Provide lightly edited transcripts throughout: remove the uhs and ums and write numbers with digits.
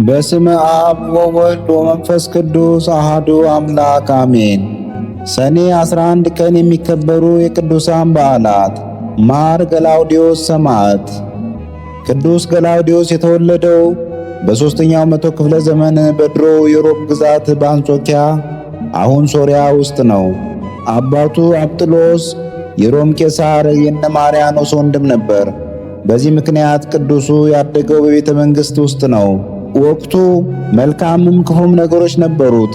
በስመ አብ ወወልድ ወመንፈስ ቅዱስ አሐዱ አምላክ አሜን። ሰኔ 11 ቀን የሚከበሩ የቅዱሳን በዓላት። ማር ገላውዴዎስ ሰማዕት። ቅዱስ ገላውዴዎስ የተወለደው በሦስተኛው መቶ ክፍለ ዘመን በድሮ የሮም ግዛት በአንጾኪያ አሁን ሶርያ ውስጥ ነው። አባቱ አጵጥሎስ የሮም ቄሳር የነ ማርያኖስ ወንድም ነበር። በዚህ ምክንያት ቅዱሱ ያደገው በቤተ መንግሥት ውስጥ ነው። ወቅቱ መልካምም ክፉም ነገሮች ነበሩት።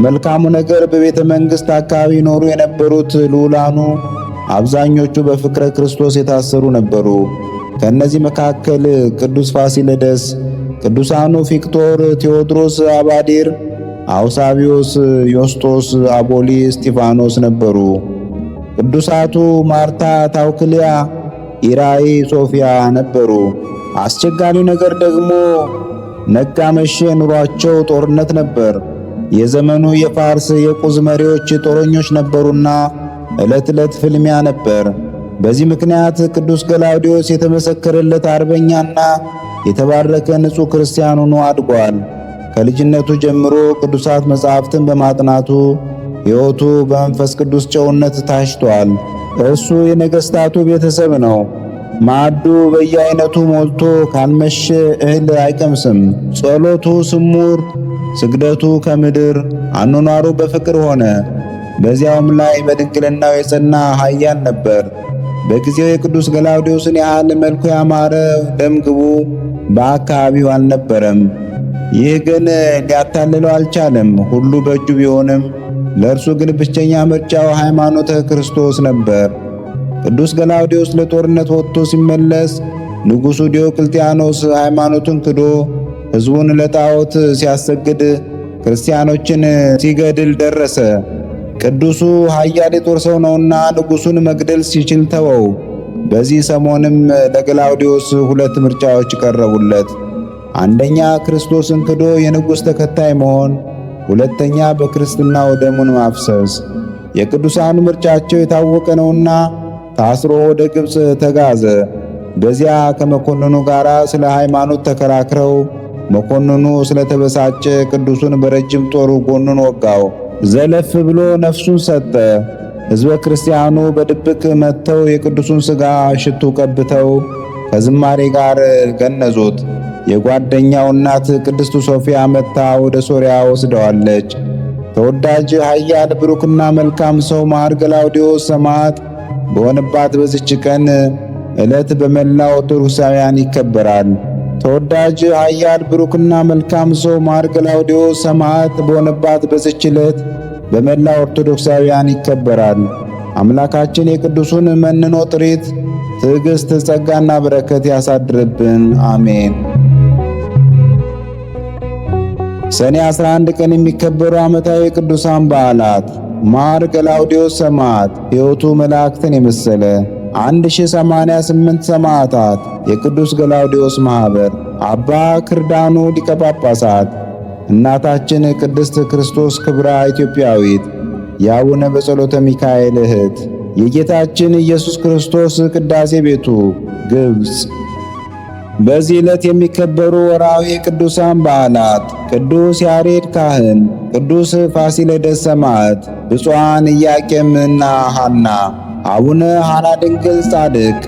መልካሙ ነገር በቤተ መንግሥት አካባቢ ኖሩ የነበሩት ልዑላኑ አብዛኞቹ በፍቅረ ክርስቶስ የታሰሩ ነበሩ። ከእነዚህ መካከል ቅዱስ ፋሲለደስ፣ ቅዱሳኑ ፊቅጦር፣ ቴዎድሮስ፣ አባዲር፣ አውሳቢዮስ፣ ዮስጦስ፣ አቦሊ፣ እስጢፋኖስ ነበሩ። ቅዱሳቱ ማርታ፣ ታውክልያ፣ ኢራኢ፣ ሶፊያ ነበሩ። አስቸጋሪው ነገር ደግሞ ነጋ መሸ ኑሯቸው ጦርነት ነበር። የዘመኑ የፋርስ የቁዝ መሪዎች ጦረኞች ነበሩና ዕለት ዕለት ፍልሚያ ነበር። በዚህ ምክንያት ቅዱስ ገላውዴዎስ የተመሰከረለት አርበኛና የተባረከ ንጹሕ ክርስቲያን ሆኖ አድጓል። ከልጅነቱ ጀምሮ ቅዱሳት መጻሕፍትን በማጥናቱ ሕይወቱ በመንፈስ ቅዱስ ጨውነት ታሽቷል። እርሱ የነገሥታቱ ቤተሰብ ነው። ማዕዱ በየአይነቱ ሞልቶ ካልመሸ እህል አይቀምስም። ጸሎቱ ስሙር፣ ስግደቱ ከምድር፣ አኗኗሩ በፍቅር ሆነ። በዚያውም ላይ በድንግልናው የጸና ኃያል ነበር። በጊዜው የቅዱስ ገላውዴዎስን ያህል መልኩ ያማረ ደምግቡ በአካባቢው አልነበረም። ይህ ግን ሊያታልለው አልቻለም። ሁሉ በእጁ ቢሆንም ለእርሱ ግን ብቸኛ ምርጫው ሃይማኖተ ክርስቶስ ነበር። ቅዱስ ገላውዴዎስ ለጦርነት ወጥቶ ሲመለስ ንጉሡ ዲዮቅልጥያኖስ ሃይማኖቱን ክዶ ሕዝቡን ለጣዖት ሲያሰግድ ክርስቲያኖችን ሲገድል ደረሰ። ቅዱሱ ኃያል የጦር ሰው ነውና ንጉሡን መግደል ሲችል ተወው። በዚህ ሰሞንም ለገላውዴዎስ ሁለት ምርጫዎች ቀረቡለት። አንደኛ ክርስቶስን ክዶ የንጉሥ ተከታይ መሆን፣ ሁለተኛ በክርስትናው ደሙን ማፍሰስ። የቅዱሳኑ ምርጫቸው የታወቀ ነውና ታስሮ ወደ ግብፅ ተጋዘ። በዚያ ከመኮንኑ ጋር ስለ ሃይማኖት ተከራክረው መኮንኑ ስለተበሳጨ ቅዱሱን በረጅም ጦሩ ጎኑን ወጋው። ዘለፍ ብሎ ነፍሱን ሰጠ። ሕዝበ ክርስቲያኑ በድብቅ መጥተው የቅዱሱን ሥጋ ሽቱ ቀብተው ከዝማሬ ጋር ገነዙት። የጓደኛው እናት ቅድስት ሶፊያ መጥታ ወደ ሶርያ ወስደዋለች። ተወዳጅ ኃያል ብሩክና መልካም ሰው ማር ገላውዴዎስ ሰማዕት በሆነባት በዚች ቀን ዕለት በመላ ኦርቶዶክሳውያን ይከበራል። ተወዳጅ ኃያል ብሩክና መልካም ሰው ማር ገላውዴዎስ ሰማዕት በሆነባት በዚች ዕለት በመላ ኦርቶዶክሳውያን ይከበራል። አምላካችን የቅዱሱን መንኖ ጥሪት፣ ትዕግሥት፣ ጸጋና በረከት ያሳድርብን፣ አሜን። ሰኔ 11 ቀን የሚከበሩ ዓመታዊ ቅዱሳን በዓላት። ማር ገላውዴዎስ ሰማዕት ሕይወቱ መላእክትን የመሰለ 1088 ሰማዕታት። የቅዱስ ገላውዴዎስ ማኅበር። አባ ክርዳኑ ሊቀ ጳጳሳት። እናታችን ቅድስት ክርስቶስ ክብራ ኢትዮጵያዊት። የአቡነ በጸሎተ ሚካኤል እህት። የጌታችን ኢየሱስ ክርስቶስ ቅዳሴ ቤቱ ግብፅ። በዚህ ዕለት የሚከበሩ ወርኃዊ ቅዱሳን በዓላት። ቅዱስ ያሬድ ካህን፣ ቅዱስ ፋሲለደስ ሰማዕት፣ ብፁዓን ኢያቄምና ሐና፣ አቡነ ሐራ ድንግል ጻድቅ።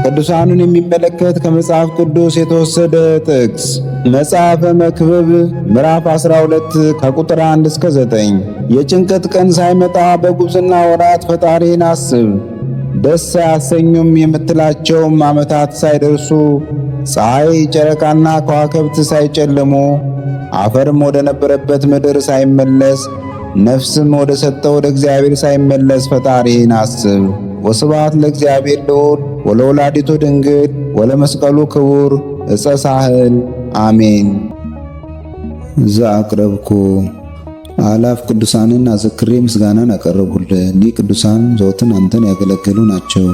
ቅዱሳኑን የሚመለከት ከመጽሐፍ ቅዱስ የተወሰደ ጥቅስ መጽሐፈ መክብብ ምዕራፍ 12 ከቁጥር 1 እስከ 9። የጭንቀት ቀን ሳይመጣ በጉብዝና ወራት ፈጣሪን አስብ። ደስ አያሰኙም የምትላቸውም ዓመታት ሳይደርሱ ፀሐይ፣ ጨረቃና ከዋክብት ሳይጨልሙ አፈርም ወደ ነበረበት ምድር ሳይመለስ ነፍስም ወደ ሰጠው ወደ እግዚአብሔር ሳይመለስ ፈጣሪን አስብ። ወስብሐት ለእግዚአብሔር ልዑል ወለወላዲቱ ድንግል ወለመስቀሉ ክቡር ዕፀ ሳህል አሜን። ዘአቅረብኩ አላፍ ቅዱሳንን አዘክሬ ምስጋናን አቀረቡልህ። እኒህ ቅዱሳን ዘወትር አንተን ያገለገሉ ናቸው።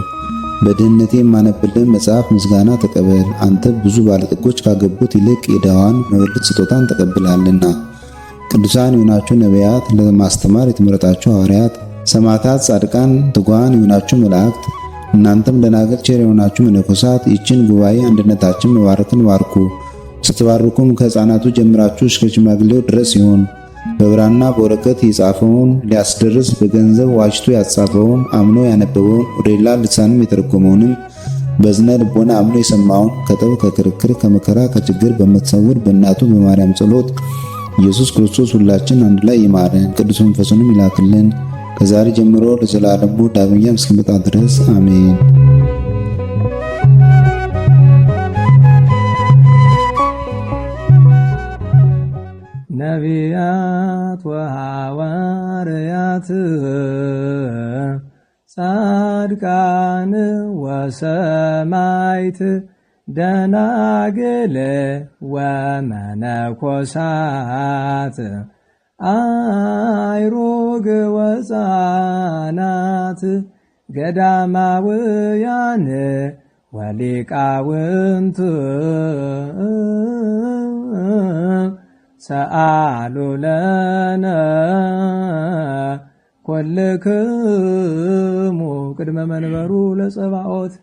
በድህነቴ የማነብልህ መጽሐፍ ምስጋና ተቀበል። አንተ ብዙ ባለጠጎች ካገቡት ይልቅ የድሃዋን መበለት ስጦታን ተቀብላለና። ቅዱሳን የሆናችሁ ነቢያት፣ ለማስተማር የተመረጣችሁ ሐዋርያት፣ ሰማዕታት፣ ጻድቃን፣ ትጉሃን የሆናችሁ መላእክት፣ እናንተም ደናግል ቸር የሆናችሁ መነኮሳት ይችን ጉባኤ አንድነታችን መባረክን ባርኩ። ስትባርኩም ከሕፃናቱ ጀምራችሁ እስከ ሽማግሌው ድረስ ይሁን። በብራና በወረቀት የጻፈውን ሊያስደርስ በገንዘብ ዋጅቶ ያጻፈውን አምኖ ያነበበውን ወደ ሌላ ልሳንም የተረጎመውንም በዝነ ልቦና አምኖ የሰማውን ከጠብ ከክርክር ከመከራ ከችግር በምትሰውር በእናቱ በማርያም ጸሎት ኢየሱስ ክርስቶስ ሁላችን አንድ ላይ ይማረን፣ ቅዱስ መንፈሱንም ይላክልን ከዛሬ ጀምሮ ለዘላለሙ ዳግመኛም እስኪመጣ ድረስ አሜን። ነቢያት ወሐዋርያት ጻድቃን ወሰማዕት ደናግል ወመነኮሳት አይሩግ ወሕፃናት ገዳማውያን ወሊቃውንት ሰአሉ ለነ ኩልክሙ ቅድመ መንበሩ ለጸባኦት